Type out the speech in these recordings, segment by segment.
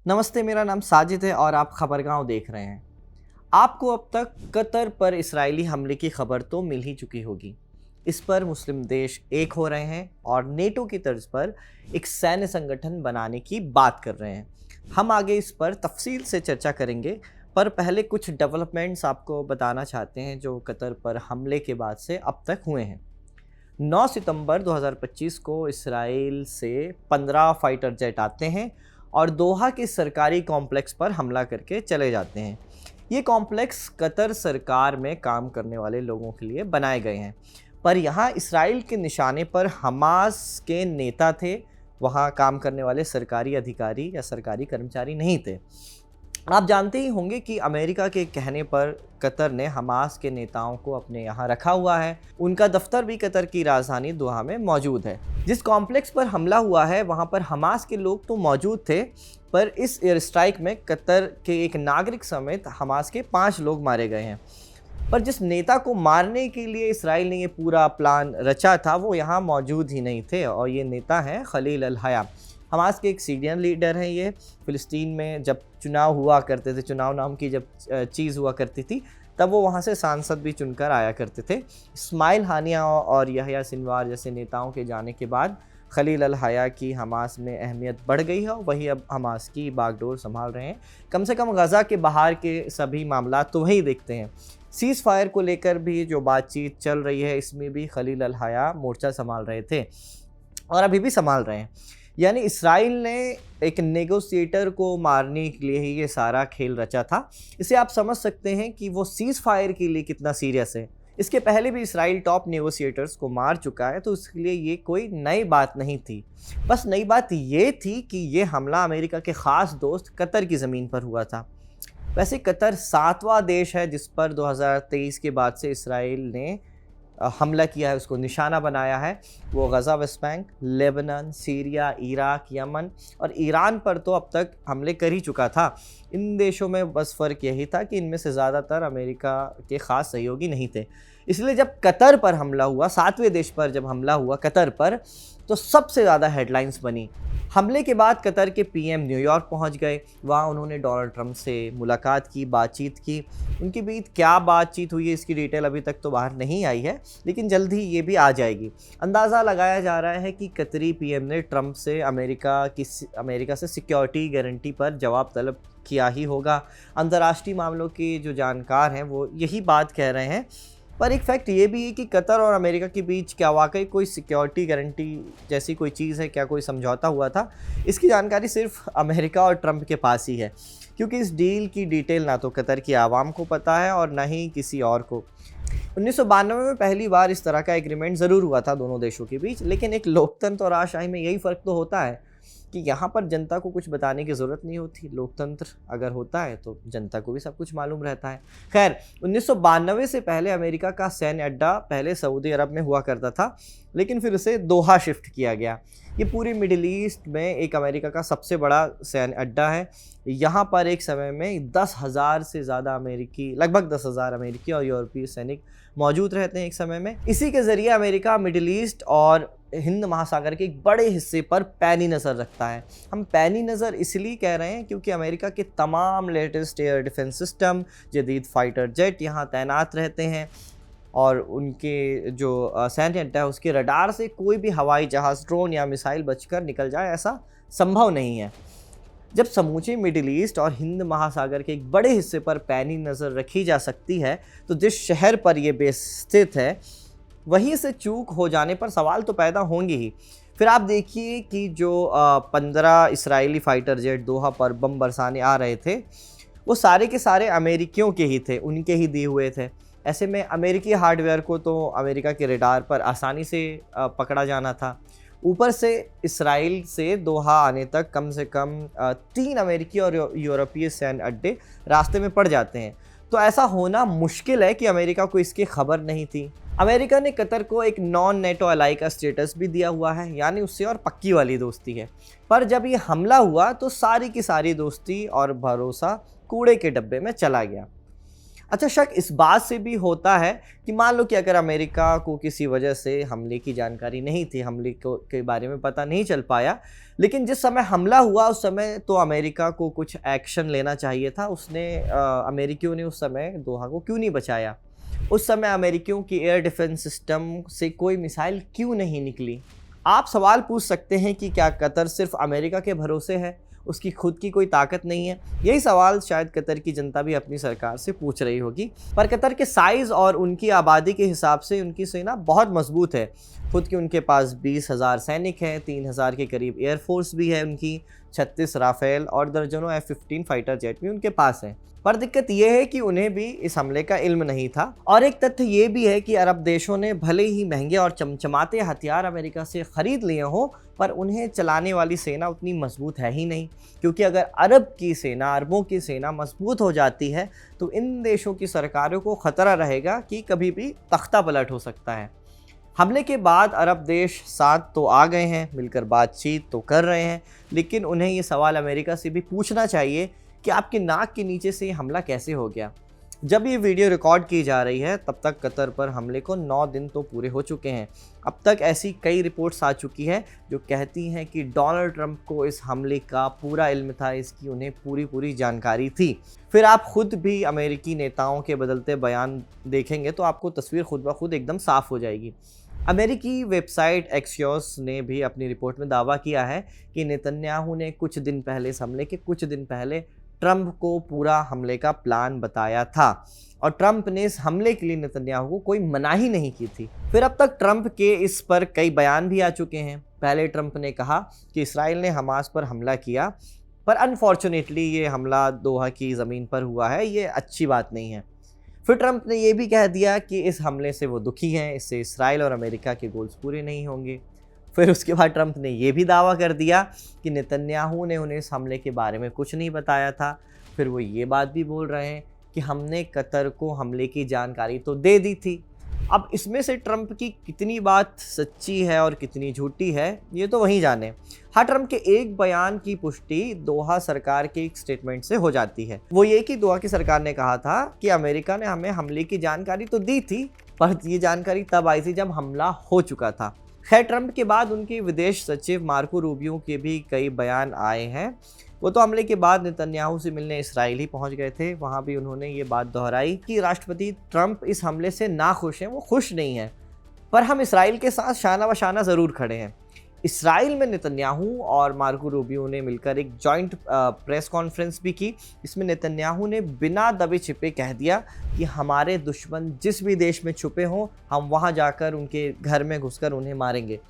नमस्ते, मेरा नाम साजिद है और आप खबरगांव देख रहे हैं। आपको अब तक कतर पर इजरायली हमले की खबर तो मिल ही चुकी होगी। इस पर मुस्लिम देश एक हो रहे हैं और नेटो की तर्ज पर एक सैन्य संगठन बनाने की बात कर रहे हैं। हम आगे इस पर तफसील से चर्चा करेंगे, पर पहले कुछ डेवलपमेंट्स आपको बताना चाहते हैं जो कतर पर हमले के बाद से अब तक हुए हैं। 9 सितंबर 2025 को इसराइल से 15 फाइटर जेट आते हैं और दोहा के सरकारी कॉम्प्लेक्स पर हमला करके चले जाते हैं। ये कॉम्प्लेक्स कतर सरकार में काम करने वाले लोगों के लिए बनाए गए हैं, पर यहाँ इसराइल के निशाने पर हमास के नेता थे। वहाँ काम करने वाले सरकारी अधिकारी या सरकारी कर्मचारी नहीं थे। आप जानते ही होंगे कि अमेरिका के कहने पर कतर ने हमास के नेताओं को अपने यहाँ रखा हुआ है। उनका दफ्तर भी कतर की राजधानी दोहा में मौजूद है। जिस कॉम्प्लेक्स पर हमला हुआ है वहाँ पर हमास के लोग तो मौजूद थे, पर इस एयर स्ट्राइक में कतर के एक नागरिक समेत हमास के 5 लोग मारे गए हैं। पर जिस नेता को मारने के लिए इसराइल ने ये पूरा प्लान रचा था वो यहाँ मौजूद ही नहीं थे, और ये नेता हैं खलील अल हया। हमास के एक सीनियर लीडर हैं। ये फ़िलिस्तीन में जब चुनाव हुआ करते थे, चुनाव नाम की जब चीज़ हुआ करती थी, तब वो वहाँ से सांसद भी चुनकर आया करते थे। इस्माइल हानिया और यहया सिनवार जैसे नेताओं के जाने के बाद खलील अल हया की हमास में अहमियत बढ़ गई है, और वही अब हमास की बागडोर संभाल रहे हैं। कम से कम गज़ा के बाहर के सभी मामला तो वही देखते हैं। सीज़ फायर को लेकर भी जो बातचीत चल रही है, इसमें भी खलील अल हया मोर्चा संभाल रहे थे और अभी भी संभाल रहे हैं। यानी इसराइल ने एक नेगोशिएटर को मारने के लिए ही ये सारा खेल रचा था। इसे आप समझ सकते हैं कि वो सीज़ फायर के लिए कितना सीरियस है। इसके पहले भी इसराइल टॉप नेगोशिएटर्स को मार चुका है, तो इसके लिए ये कोई नई बात नहीं थी। बस नई बात ये थी कि ये हमला अमेरिका के ख़ास दोस्त कतर की ज़मीन पर हुआ था। वैसे कतर 7वां देश है जिस पर 2023 के बाद से इसराइल ने हमला किया है, उसको निशाना बनाया है। वो Gaza, West Bank, Lebanon, Syria, Iraq, Yemen और ईरान पर तो अब तक हमले कर ही चुका था। इन देशों में बस फ़र्क यही था कि इनमें से ज़्यादातर अमेरिका के ख़ास सहयोगी नहीं थे। इसलिए जब कतर पर हमला हुआ, 7वें देश पर जब हमला हुआ कतर पर, तो सबसे ज़्यादा हेडलाइंस बनी। हमले के बाद कतर के पीएम न्यूयॉर्क पहुंच गए। वहाँ उन्होंने डोनाल्ड ट्रंप से मुलाकात की, बातचीत की। उनके बीच क्या बातचीत हुई है इसकी डिटेल अभी तक तो बाहर नहीं आई है, लेकिन जल्द ही ये भी आ जाएगी। अंदाज़ा लगाया जा रहा है कि कतरी पीएम ने ट्रंप से अमेरिका से सिक्योरिटी गारंटी पर जवाब तलब किया ही होगा। अंतर्राष्ट्रीय मामलों के जो जानकार हैं वो यही बात कह रहे हैं। पर एक फैक्ट ये भी है कि कतर और अमेरिका के बीच क्या वाकई कोई सिक्योरिटी गारंटी जैसी कोई चीज़ है, क्या कोई समझौता हुआ था? इसकी जानकारी सिर्फ अमेरिका और ट्रंप के पास ही है, क्योंकि इस डील की डिटेल ना तो कतर की आवाम को पता है और ना ही किसी और को। 1992 में पहली बार इस तरह का एग्रीमेंट ज़रूर हुआ था दोनों देशों के बीच, लेकिन एक लोकतंत्र और राजशाही में यही फ़र्क तो होता है कि यहाँ पर जनता को कुछ बताने की ज़रूरत नहीं होती। लोकतंत्र अगर होता है तो जनता को भी सब कुछ मालूम रहता है। खैर, 1992 से पहले अमेरिका का सैन्य अड्डा पहले सऊदी अरब में हुआ करता था, लेकिन फिर उसे दोहा शिफ्ट किया गया। ये पूरी मिडिल ईस्ट में एक अमेरिका का सबसे बड़ा सैन्य अड्डा है। यहाँ पर एक समय में 10,000 से ज़्यादा लगभग 10,000 अमेरिकी और यूरोपीय सैनिक मौजूद रहते हैं एक समय में। इसी के ज़रिए अमेरिका मिडिल ईस्ट और हिंद महासागर के एक बड़े हिस्से पर पैनी नज़र रखता है। हम पैनी नज़र इसलिए कह रहे हैं क्योंकि अमेरिका के तमाम लेटेस्ट एयर डिफेंस सिस्टम, जदीद फाइटर जेट यहाँ तैनात रहते हैं, और उनके जो सैन्य अड्डा है उसके रडार से कोई भी हवाई जहाज़, ड्रोन या मिसाइल बचकर निकल जाए ऐसा संभव नहीं है। जब समूचे मिडिल ईस्ट और हिंद महासागर के एक बड़े हिस्से पर पैनी नज़र रखी जा सकती है, तो जिस शहर पर यह बेस स्थित है वहीं से चूक हो जाने पर सवाल तो पैदा होंगे ही। फिर आप देखिए कि जो 15 इसराइली फाइटर जेट दोहा पर बम बरसाने आ रहे थे, वो सारे के सारे अमेरिकियों के ही थे, उनके ही दिए हुए थे। ऐसे में अमेरिकी हार्डवेयर को तो अमेरिका के रडार पर आसानी से पकड़ा जाना था। ऊपर से इसराइल से दोहा आने तक कम से कम 3 अमेरिकी और यूरोपीय सैन्य अड्डे रास्ते में पड़ जाते हैं। तो ऐसा होना मुश्किल है कि अमेरिका को इसकी खबर नहीं थी। अमेरिका ने कतर को एक नॉन नेटो अलाई का स्टेटस भी दिया हुआ है, यानी उससे और पक्की वाली दोस्ती है। पर जब ये हमला हुआ तो सारी की सारी दोस्ती और भरोसा कूड़े के डब्बे में चला गया। अच्छा, शक इस बात से भी होता है कि मान लो कि अगर अमेरिका को किसी वजह से हमले की जानकारी नहीं थी, हमले को के बारे में पता नहीं चल पाया, लेकिन जिस समय हमला हुआ उस समय तो अमेरिका को कुछ एक्शन लेना चाहिए था। अमेरिकियों ने उस समय दोहा को क्यों नहीं बचाया? उस समय अमेरिकियों की एयर डिफेंस सिस्टम से कोई मिसाइल क्यों नहीं निकली? आप सवाल पूछ सकते हैं कि क्या कतर सिर्फ अमेरिका के भरोसे है, उसकी खुद की कोई ताकत नहीं है? यही सवाल शायद कतर की जनता भी अपनी सरकार से पूछ रही होगी। पर कतर के साइज़ और उनकी आबादी के हिसाब से उनकी सेना बहुत मजबूत है। खुद की उनके पास 20,000 सैनिक हैं, 3,000 के करीब एयरफोर्स भी है उनकी, 36 राफेल और दर्जनों F-15 फाइटर जेट भी उनके पास हैं। पर दिक्कत यह है कि उन्हें भी इस हमले का इल्म नहीं था। और एक तथ्य ये भी है कि अरब देशों ने भले ही महंगे और चमचमाते हथियार अमेरिका से ख़रीद लिए हों, पर उन्हें चलाने वाली सेना उतनी मजबूत है ही नहीं। क्योंकि अगर अरबों की सेना मजबूत हो जाती है तो इन देशों की सरकारों को ख़तरा रहेगा कि कभी भी तख्ता पलट हो सकता है। हमले के बाद अरब देश साथ तो आ गए हैं, मिलकर बातचीत तो कर रहे हैं, लेकिन उन्हें ये सवाल अमेरिका से भी पूछना चाहिए कि आपके नाक के नीचे से ये हमला कैसे हो गया। जब ये वीडियो रिकॉर्ड की जा रही है तब तक कतर पर हमले को 9 दिन तो पूरे हो चुके हैं। अब तक ऐसी कई रिपोर्ट्स आ चुकी हैं जो कहती हैं कि डोनाल्ड ट्रंप को इस हमले का पूरा इल्म था, इसकी उन्हें पूरी जानकारी थी। फिर आप खुद भी अमेरिकी नेताओं के बदलते बयान देखेंगे तो आपको तस्वीर खुद ब खुद एकदम साफ हो जाएगी। अमेरिकी वेबसाइट एक्सियोस ने भी अपनी रिपोर्ट में दावा किया है कि नेतन्याहू ने इस हमले के कुछ दिन पहले ट्रंप को पूरा हमले का प्लान बताया था और ट्रंप ने इस हमले के लिए नेतन्याहू को कोई मनाही नहीं की थी। फिर अब तक ट्रंप के इस पर कई बयान भी आ चुके हैं। पहले ट्रंप ने कहा कि इसराइल ने हमास पर हमला किया, पर अनफॉर्चुनेटली ये हमला दोहा की ज़मीन पर हुआ है, ये अच्छी बात नहीं है। फिर ट्रंप ने यह भी कह दिया कि इस हमले से वो दुखी हैं, इससे इसराइल और अमेरिका के गोल्स पूरे नहीं होंगे। फिर उसके बाद ट्रंप ने यह भी दावा कर दिया कि नेतन्याहू ने उन्हें इस हमले के बारे में कुछ नहीं बताया था। फिर वो ये बात भी बोल रहे हैं कि हमने कतर को हमले की जानकारी तो दे दी थी। अब इसमें से ट्रंप की कितनी बात सच्ची है और कितनी झूठी है ये तो वही जाने। हाँ, ट्रंप के एक बयान की पुष्टि दोहा सरकार के एक स्टेटमेंट से हो जाती है। वो ये कि दोहा की सरकार ने कहा था कि अमेरिका ने हमें हमले की जानकारी तो दी थी, पर ये जानकारी तब आई थी जब हमला हो चुका था। खैर, ट्रंप के बाद उनके विदेश सचिव मार्को रूबियो के भी कई बयान आए हैं। वो तो हमले के बाद नेतन्याहू से मिलने इसराइल ही पहुंच गए थे। वहां भी उन्होंने ये बात दोहराई कि राष्ट्रपति ट्रंप इस हमले से ना खुश हैं, वो खुश नहीं हैं, पर हम इसराइल के साथ शाना बशाना ज़रूर खड़े हैं। इसराइल में नेतन्याहू और मार्को रूबियो ने मिलकर एक जॉइंट प्रेस कॉन्फ्रेंस भी की। इसमें नेतन्याहू ने बिना दबे छिपे कह दिया कि हमारे दुश्मन जिस भी देश में छुपे हों, हम वहां जाकर उनके घर में घुसकर उन्हें मारेंगे।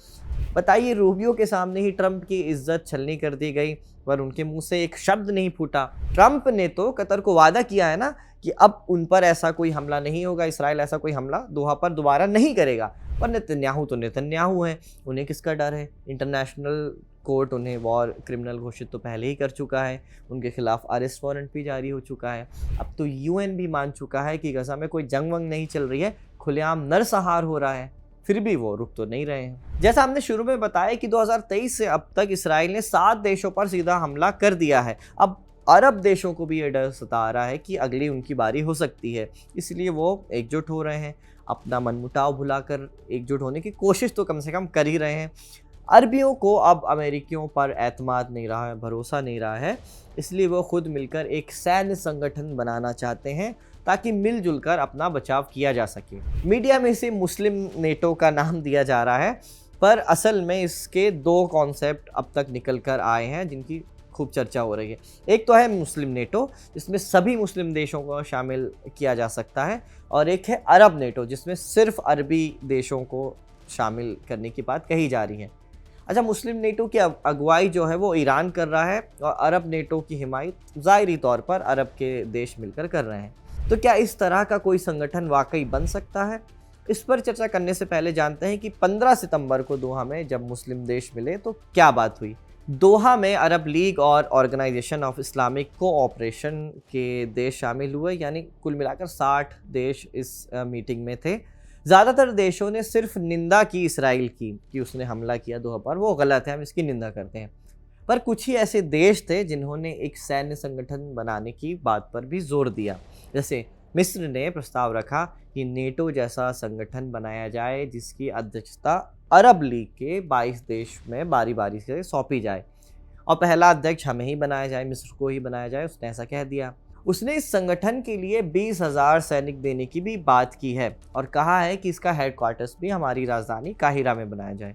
बताइए, रूबियो के सामने ही ट्रंप की इज्जत छलनी कर दी गई, पर उनके मुंह से एक शब्द नहीं फूटा। ट्रंप ने तो कतर को वादा किया है ना कि अब उन पर ऐसा कोई हमला नहीं होगा, इसराइल ऐसा कोई हमला दोहा पर दोबारा नहीं करेगा। पर नेतन्याहू तो नेतन्याहू हैं, उन्हें किसका डर है? इंटरनेशनल कोर्ट उन्हें वॉर क्रिमिनल घोषित तो पहले ही कर चुका है, उनके खिलाफ अरेस्ट वारंट भी जारी हो चुका है। अब तो यूएन भी मान चुका है कि गजा में कोई जंग वंग नहीं चल रही है, खुलेआम नरसंहार हो रहा है, फिर भी वो रुक तो नहीं रहे हैं। जैसा हमने शुरू में बताया कि 2023 से अब तक इसराइल ने 7 देशों पर सीधा हमला कर दिया है। अब अरब देशों को भी ये डर सता रहा है कि अगली उनकी बारी हो सकती है, इसलिए वो एकजुट हो रहे हैं, अपना मनमुटाव भुलाकर एकजुट होने की कोशिश तो कम से कम कर ही रहे हैं। अरबियों को अब अमेरिकियों पर एतमाद नहीं रहा है, भरोसा नहीं रहा है, इसलिए वो खुद मिलकर एक सैन्य संगठन बनाना चाहते हैं ताकि मिलजुल कर अपना बचाव किया जा सके। मीडिया में इसे मुस्लिम नेटो का नाम दिया जा रहा है, पर असल में इसके 2 कॉन्सेप्ट अब तक निकल कर आए हैं जिनकी खूब चर्चा हो रही है। एक तो है मुस्लिम नेटो, जिसमें सभी मुस्लिम देशों को शामिल किया जा सकता है, और एक है अरब नेटो, जिसमें सिर्फ अरबी देशों को शामिल करने की बात कही जा रही है। अच्छा, मुस्लिम नेटो की अगुवाई जो है वो ईरान कर रहा है और अरब नेटो की हिमायत ज़ाहिरी तौर पर अरब के देश मिलकर कर रहे हैं। तो क्या इस तरह का कोई संगठन वाकई बन सकता है? इस पर चर्चा करने से पहले जानते हैं कि 15 सितंबर को दोहा में जब मुस्लिम देश मिले तो क्या बात हुई। दोहा में अरब लीग और ऑर्गेनाइजेशन ऑफ इस्लामिक कोऑपरेशन के देश शामिल हुए, यानी कुल मिलाकर 60 देश इस मीटिंग में थे। ज़्यादातर देशों ने सिर्फ निंदा की इसराइल की कि उसने हमला किया दोहा पर, वो गलत है, हम इसकी निंदा करते हैं। पर कुछ ही ऐसे देश थे जिन्होंने एक सैन्य संगठन बनाने की बात पर भी जोर दिया, जैसे मिस्र ने प्रस्ताव रखा कि नेटो जैसा संगठन बनाया जाए जिसकी अध्यक्षता अरब लीग के 22 देश में बारी बारी से सौंपी जाए और पहला अध्यक्ष हमें ही बनाया जाए, मिस्र को ही बनाया जाए। उसने ऐसा कह दिया। उसने इस संगठन के लिए 20,000 सैनिक देने की भी बात की है और कहा है कि इसका हेडक्वार्टर्स भी हमारी राजधानी काहिरा में बनाया जाए।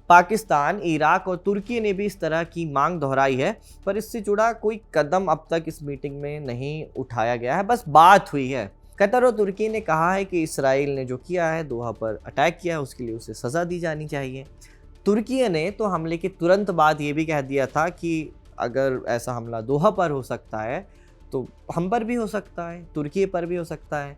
पाकिस्तान, इराक और तुर्की ने भी इस तरह की मांग दोहराई है, पर इससे जुड़ा कोई कदम अब तक इस मीटिंग में नहीं उठाया गया है, बस बात हुई है। कतर और तुर्की ने कहा है कि इसराइल ने जो किया है, दोहा पर अटैक किया है, उसके लिए उसे सज़ा दी जानी चाहिए। तुर्की ने तो हमले के तुरंत बाद ये भी कह दिया था कि अगर ऐसा हमला दोहा पर हो सकता है तो हम पर भी हो सकता है, तुर्की पर भी हो सकता है।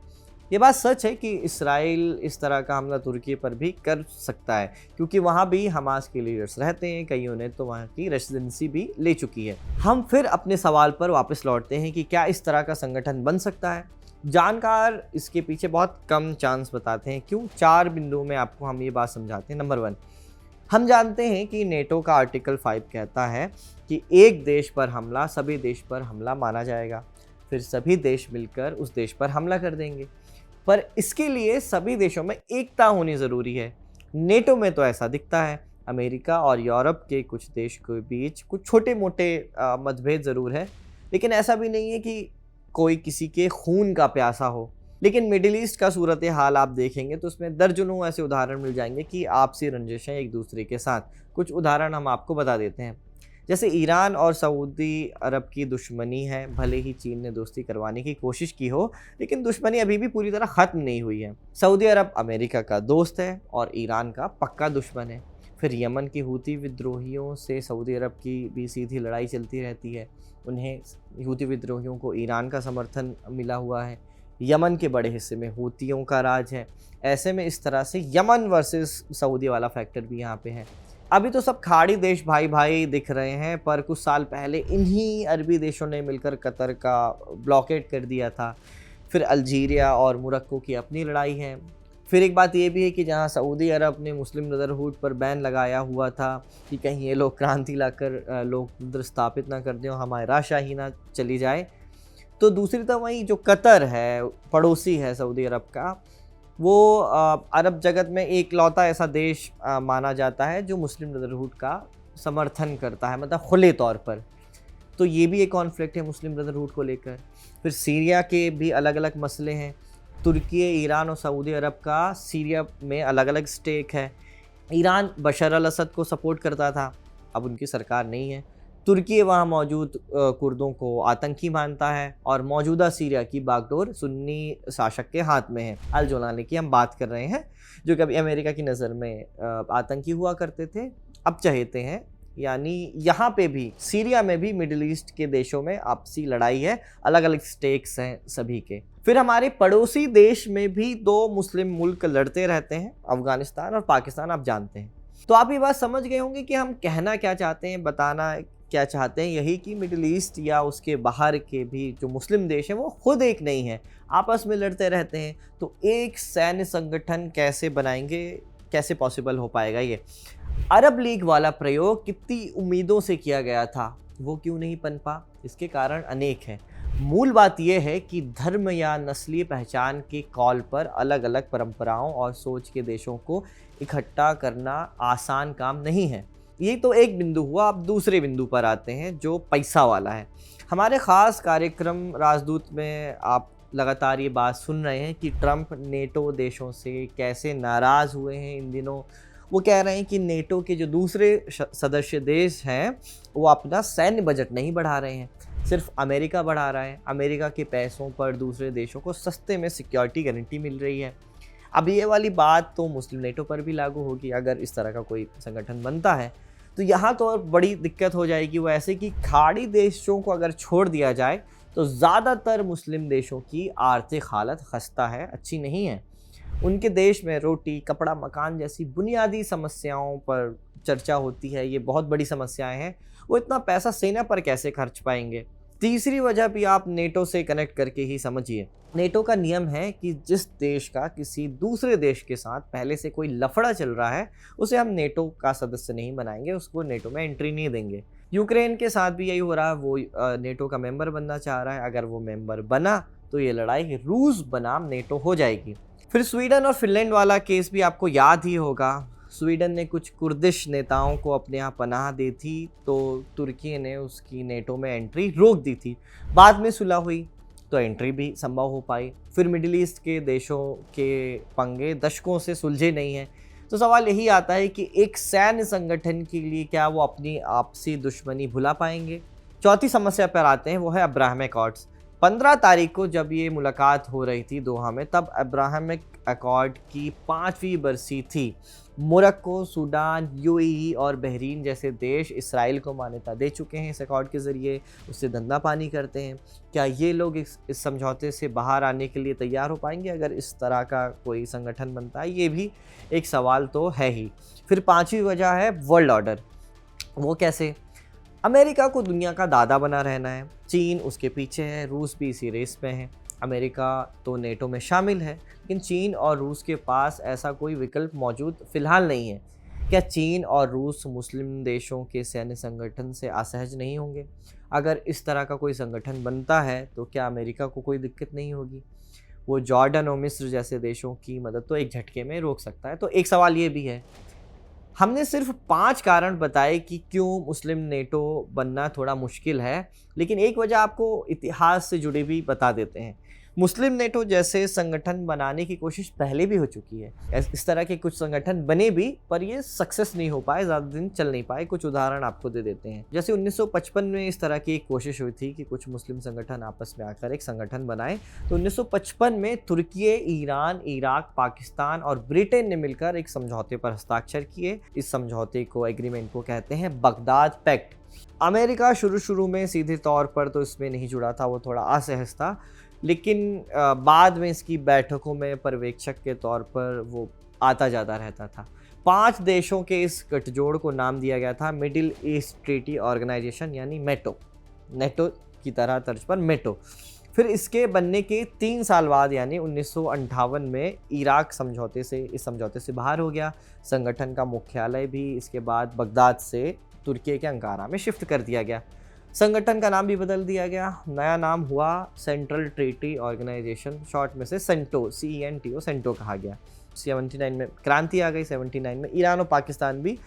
ये बात सच है कि इसराइल इस तरह का हमला तुर्की पर भी कर सकता है, क्योंकि वहाँ भी हमास के लीडर्स रहते हैं, कईयों ने तो वहाँ की रेसिडेंसी भी ले चुकी है। हम फिर अपने सवाल पर वापस लौटते हैं कि क्या इस तरह का संगठन बन सकता है। जानकार इसके पीछे बहुत कम चांस बताते हैं। क्यों? 4 बिंदुओं में आपको हम ये बात समझाते हैं। नंबर 1, हम जानते हैं कि नेटो का आर्टिकल 5 कहता है कि एक देश पर हमला सभी देश पर हमला माना जाएगा, फिर सभी देश मिलकर उस देश पर हमला कर देंगे। पर इसके लिए सभी देशों में एकता होनी ज़रूरी है। नेटो में तो ऐसा दिखता है। अमेरिका और यूरोप के कुछ देश के बीच कुछ छोटे मोटे मतभेद ज़रूर है, लेकिन ऐसा भी नहीं है कि कोई किसी के खून का प्यासा हो। लेकिन मिडिल ईस्ट का सूरत हाल आप देखेंगे तो उसमें दर्जनों ऐसे उदाहरण मिल जाएंगे कि आपसी रंजिशें एक दूसरे के साथ। कुछ उदाहरण हम आपको बता देते हैं। जैसे ईरान और सऊदी अरब की दुश्मनी है। भले ही चीन ने दोस्ती करवाने की कोशिश की हो, लेकिन दुश्मनी अभी भी पूरी तरह ख़त्म नहीं हुई है। सऊदी अरब अमेरिका का दोस्त है और ईरान का पक्का दुश्मन है। फिर यमन की हूती विद्रोहियों से सऊदी अरब की भी सीधी लड़ाई चलती रहती है। उन्हें हूती विद्रोहियों को ईरान का समर्थन मिला हुआ है। यमन के बड़े हिस्से में हूतियों का राज है। ऐसे में इस तरह से यमन वर्सेस सऊदी वाला फैक्टर भी यहाँ पे है। अभी तो सब खाड़ी देश भाई भाई दिख रहे हैं, पर कुछ साल पहले इन्हीं अरबी देशों ने मिलकर कतर का ब्लॉकेट कर दिया था। फिर अल्जीरिया और मोरक्को की अपनी लड़ाई है। फिर एक बात ये भी है कि जहाँ सऊदी अरब ने मुस्लिम ब्रदरहुड पर बैन लगाया हुआ था कि कहीं ये लोग क्रांति लाकर लोकतंत्र स्थापित ना कर दें और हमारी राजशाही ना चली जाए, तो दूसरी तरफ वहीं जो कतर है, पड़ोसी है सऊदी अरब का, वो अरब जगत में एक लौता ऐसा देश माना जाता है जो मुस्लिम ब्रदरहुड का समर्थन करता है, मतलब खुले तौर पर। तो ये भी एक कॉन्फ्लिक्ट है मुस्लिम ब्रदरहुड को लेकर। फिर सीरिया के भी अलग अलग मसले हैं। तुर्की, ईरान और सऊदी अरब का सीरिया में अलग अलग स्टेक है। ईरान बशर अल असद को सपोर्ट करता था, अब उनकी सरकार नहीं है। तुर्की वहाँ मौजूद कुर्दों को आतंकी मानता है और मौजूदा सीरिया की बागडोर सुन्नी शासक के हाथ में है। अल जोलानी की हम बात कर रहे हैं, जो कभी अमेरिका की नज़र में आतंकी हुआ करते थे, अब चहेते हैं। यानी यहाँ पे भी, सीरिया में भी, मिडिल ईस्ट के देशों में आपसी लड़ाई है, अलग अलग स्टेक्स हैं सभी के। फिर हमारे पड़ोसी देश में भी 2 मुस्लिम मुल्क लड़ते रहते हैं, अफगानिस्तान और पाकिस्तान, आप जानते हैं। तो आप ये बात समझ गए होंगे कि हम कहना क्या चाहते हैं, बताना क्या चाहते हैं, यही कि मिडिल ईस्ट या उसके बाहर के भी जो मुस्लिम देश हैं वो खुद एक नहीं है, आपस में लड़ते रहते हैं। तो एक सैन्य संगठन कैसे बनाएंगे, कैसे पॉसिबल हो पाएगा ये? अरब लीग वाला प्रयोग कितनी उम्मीदों से किया गया था, वो क्यों नहीं पनपा? इसके कारण अनेक हैं। मूल बात यह है कि धर्म या नस्लीय पहचान के कॉल पर अलग अलग परंपराओं और सोच के देशों को इकट्ठा करना आसान काम नहीं है। ये तो एक बिंदु हुआ। अब दूसरे बिंदु पर आते हैं जो पैसा वाला है। हमारे ख़ास कार्यक्रम राजदूत में आप लगातार ये बात सुन रहे हैं कि ट्रंप नेटो देशों से कैसे नाराज़ हुए हैं इन दिनों। वो कह रहे हैं कि नेटो के जो दूसरे सदस्य देश हैं वो अपना सैन्य बजट नहीं बढ़ा रहे हैं, सिर्फ अमेरिका बढ़ा रहा है। अमेरिका के पैसों पर दूसरे देशों को सस्ते में सिक्योरिटी गारंटी मिल रही है। अब ये वाली बात तो मुस्लिम नेटो पर भी लागू होगी अगर इस तरह का कोई संगठन बनता है। तो यहाँ तो और बड़ी दिक्कत हो जाएगी वो ऐसे कि खाड़ी देशों को अगर छोड़ दिया जाए तो ज़्यादातर मुस्लिम देशों की आर्थिक हालत खस्ता है, अच्छी नहीं है। उनके देश में रोटी, कपड़ा, मकान जैसी बुनियादी समस्याओं पर चर्चा होती है। ये बहुत बड़ी समस्याएं हैं। वो इतना पैसा सेना पर कैसे खर्च पाएंगे? तीसरी वजह भी आप नेटो से कनेक्ट करके ही समझिए। नेटो का नियम है कि जिस देश का किसी दूसरे देश के साथ पहले से कोई लफड़ा चल रहा है उसे हम नेटो का सदस्य नहीं बनाएंगे, उसको नेटो में एंट्री नहीं देंगे। यूक्रेन के साथ भी यही हो रहा है। वो नेटो का मेंबर बनना चाह रहा है। अगर वो मेंबर बना तो ये लड़ाई रूस बनाम नेटो हो जाएगी। फिर स्वीडन और फिनलैंड वाला केस भी आपको याद ही होगा। स्वीडन ने कुछ कुर्दिश नेताओं को अपने यहाँ पनाह दी थी, तो तुर्की ने उसकी नेटो में एंट्री रोक दी थी। बाद में सुलह हुई तो एंट्री भी संभव हो पाई। फिर मिडिल ईस्ट के देशों के पंगे दशकों से सुलझे नहीं हैं। तो सवाल यही आता है कि एक सैन्य संगठन के लिए क्या वो अपनी आपसी दुश्मनी भुला पाएंगे। चौथी समस्या पर आते हैं, वो है अब्राहमिक अकॉर्ड्स। 15 तारीख को जब ये मुलाकात हो रही थी दोहा में, तब अब्राहमिक अकॉर्ड की 5वीं बरसी थी। मोरक्को, सूडान, यूएई और बहरीन जैसे देश इसराइल को मान्यता दे चुके हैं इस अकॉर्ड के ज़रिए, उससे धंधा पानी करते हैं। क्या ये लोग इस समझौते से बाहर आने के लिए तैयार हो पाएंगे अगर इस तरह का कोई संगठन बनता है? ये भी एक सवाल तो है ही। फिर 5वीं वजह है वर्ल्ड ऑर्डर। वो कैसे? अमेरिका को दुनिया का दादा बना रहना है, चीन उसके पीछे है, रूस भी इसी रेस में है। अमेरिका तो नेटो में शामिल है, लेकिन चीन और रूस के पास ऐसा कोई विकल्प मौजूद फ़िलहाल नहीं है। क्या चीन और रूस मुस्लिम देशों के सैन्य संगठन से असहज नहीं होंगे? अगर इस तरह का कोई संगठन बनता है तो क्या अमेरिका को कोई दिक्कत नहीं होगी? वो जॉर्डन और मिस्र जैसे देशों की मदद तो एक झटके में रोक सकता है। तो एक सवाल ये भी है, हमने सिर्फ 5 कारण बताए कि क्यों मुस्लिम नेटो बनना थोड़ा मुश्किल है, लेकिन एक वजह आपको इतिहास से जुड़ी भी बता देते हैं। मुस्लिम नेटो जैसे संगठन बनाने की कोशिश पहले भी हो चुकी है। इस तरह के कुछ संगठन बने भी, पर ये सक्सेस नहीं हो पाए, ज़्यादा दिन चल नहीं पाए। कुछ उदाहरण आपको दे देते हैं। जैसे 1955 में इस तरह की एक कोशिश हुई थी कि कुछ मुस्लिम संगठन आपस में आकर एक संगठन बनाएं। तो 1955 में तुर्की, ईरान, इराक, पाकिस्तान और ब्रिटेन ने मिलकर एक समझौते पर हस्ताक्षर किए। इस समझौते को, एग्रीमेंट को कहते हैं बगदाद पैक्ट। अमेरिका शुरू में सीधे तौर पर तो इसमें नहीं जुड़ा था, वो थोड़ा असहज था, लेकिन बाद में इसकी बैठकों में पर्यवेक्षक के तौर पर वो आता जाता रहता था। 5 देशों के इस गठजोड़ को नाम दिया गया था मिडिल ईस्ट ट्रीटी ऑर्गेनाइजेशन, यानी मेटो। नेटो की तरह तर्ज पर मेटो। फिर इसके बनने के 3 साल बाद यानी 1958 में इराक इस समझौते से बाहर हो गया। संगठन का मुख्यालय भी इसके बाद बगदाद से तुर्की के अंकारा में शिफ्ट कर दिया गया। संगठन का नाम भी बदल दिया गया। नया नाम हुआ सेंट्रल ट्रीटी ऑर्गेनाइजेशन, शॉर्ट में से सेंटो, CENTO, सेंटो कहा गया। 79 में क्रांति आ गई। 79 में ईरान और पाकिस्तान भी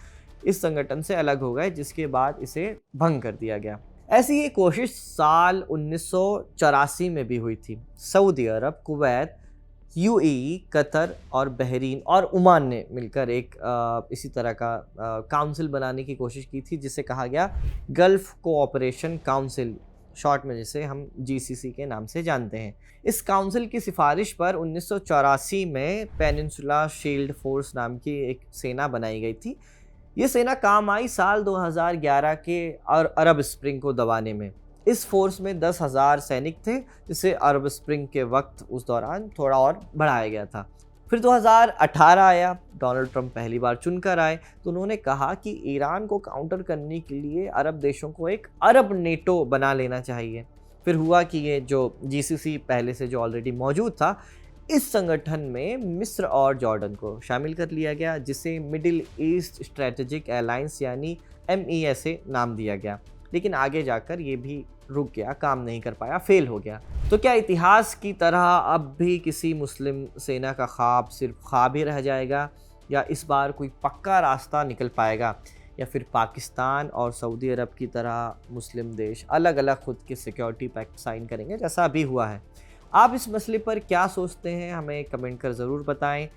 इस संगठन से अलग हो गए, जिसके बाद इसे भंग कर दिया गया। ऐसी ही कोशिश साल 1984 में भी हुई थी। सऊदी अरब, कुवैत, यूएई, कतर और बहरीन और ओमान ने मिलकर एक इसी तरह का काउंसिल बनाने की कोशिश की थी, जिसे कहा गया गल्फ कोऑपरेशन काउंसिल, शॉर्ट में जिसे हम GCC के नाम से जानते हैं। इस काउंसिल की सिफारिश पर 1984 में पेनिनसुला शील्ड फोर्स नाम की एक सेना बनाई गई थी। ये सेना काम आई साल 2011 के अरब स्प्रिंग को दबाने में। इस फोर्स में 10,000 सैनिक थे, जिसे अरब स्प्रिंग के वक्त उस दौरान थोड़ा और बढ़ाया गया था। फिर 2018 आया, डोनाल्ड ट्रंप पहली बार चुनकर आए, तो उन्होंने कहा कि ईरान को काउंटर करने के लिए अरब देशों को एक अरब नेटो बना लेना चाहिए। फिर हुआ कि ये जो GCC पहले से जो ऑलरेडी मौजूद था, इस संगठन में मिस्र और जॉर्डन को शामिल कर लिया गया, जिसे मिडिल ईस्ट स्ट्रेटेजिक अलायंस यानी MESA नाम दिया गया। लेकिन आगे जाकर ये भी रुक गया, काम नहीं कर पाया, फेल हो गया। तो क्या इतिहास की तरह अब भी किसी मुस्लिम सेना का ख्वाब सिर्फ ख्वाब ही रह जाएगा, या इस बार कोई पक्का रास्ता निकल पाएगा, या फिर पाकिस्तान और सऊदी अरब की तरह मुस्लिम देश अलग अलग खुद के सिक्योरिटी पैक्ट साइन करेंगे, जैसा अभी हुआ है? आप इस मसले पर क्या सोचते हैं, हमें कमेंट कर ज़रूर बताएं।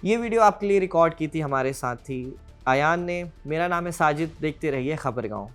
ये वीडियो आपके लिए रिकॉर्ड की थी हमारे साथी आयान ने। मेरा नाम है साजिद। देखते रहिए खबरगांव।